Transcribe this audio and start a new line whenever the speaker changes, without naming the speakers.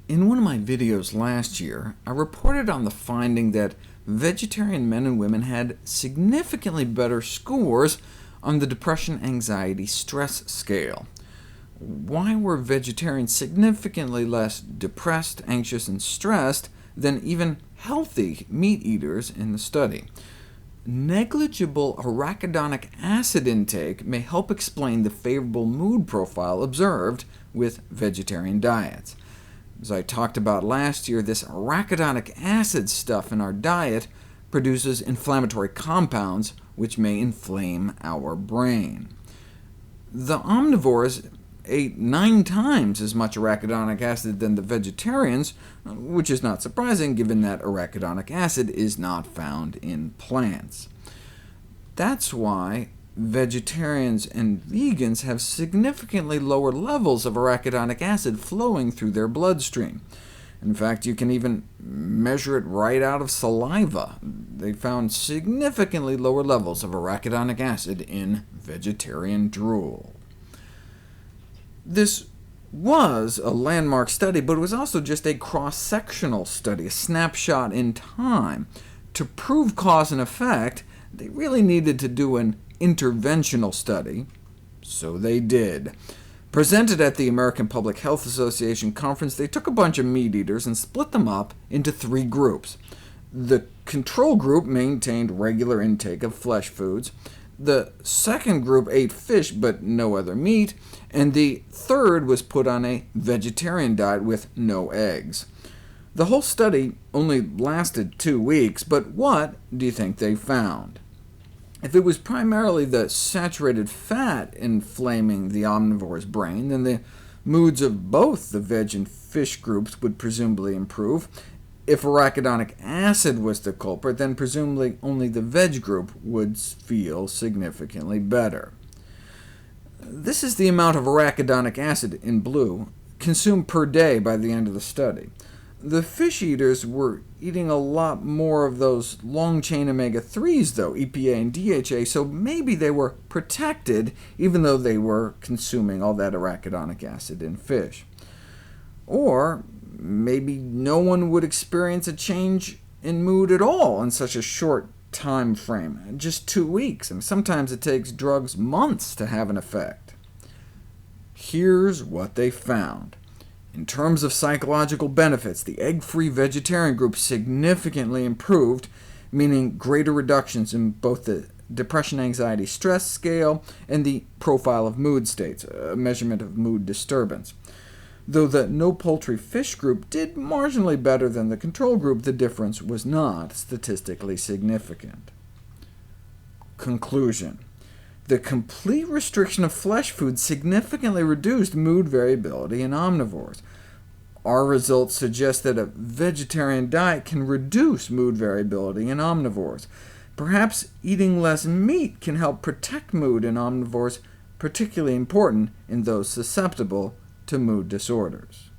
In one of my videos last year, I reported on the finding that vegetarian men and women had significantly better scores on the Depression Anxiety Stress Scale. Why were vegetarians significantly less depressed, anxious, and stressed than even healthy meat eaters in the study? Negligible arachidonic acid intake may help explain the favorable mood profile observed with vegetarian diets. As I talked about last year, this arachidonic acid stuff in our diet produces inflammatory compounds, which may inflame our brain. The omnivores ate 9 times as much arachidonic acid than the vegetarians, which is not surprising given that arachidonic acid is not found in plants. That's why vegetarians and vegans have significantly lower levels of arachidonic acid flowing through their bloodstream. In fact, you can even measure it right out of saliva. They found significantly lower levels of arachidonic acid in vegetarian drool. This was a landmark study, but it was also just a cross-sectional study, a snapshot in time. To prove cause and effect, they really needed to do an interventional study, so they did. Presented at the American Public Health Association conference, they took a bunch of meat eaters and split them up into 3 groups. The control group maintained regular intake of flesh foods, the second group ate fish but no other meat, and the third was put on a vegetarian diet with no eggs. The whole study only lasted 2 weeks, but what do you think they found? If it was primarily the saturated fat inflaming the omnivore's brain, then the moods of both the veg and fish groups would presumably improve. If arachidonic acid was the culprit, then presumably only the veg group would feel significantly better. This is the amount of arachidonic acid, in blue, consumed per day by the end of the study. The fish eaters were eating a lot more of those long-chain omega-3s, though, EPA and DHA, so maybe they were protected, even though they were consuming all that arachidonic acid in fish. Or maybe no one would experience a change in mood at all in such a short time frame, just 2 weeks, and sometimes it takes drugs months to have an effect. Here's what they found. In terms of psychological benefits, the egg-free vegetarian group significantly improved, meaning greater reductions in both the Depression Anxiety Stress Scale and the Profile of Mood States, a measurement of mood disturbance. Though the no-poultry fish group did marginally better than the control group, the difference was not statistically significant. Conclusion: the complete restriction of flesh food significantly reduced mood variability in omnivores. Our results suggest that a vegetarian diet can reduce mood variability in omnivores. Perhaps eating less meat can help protect mood in omnivores, particularly important in those susceptible to mood disorders.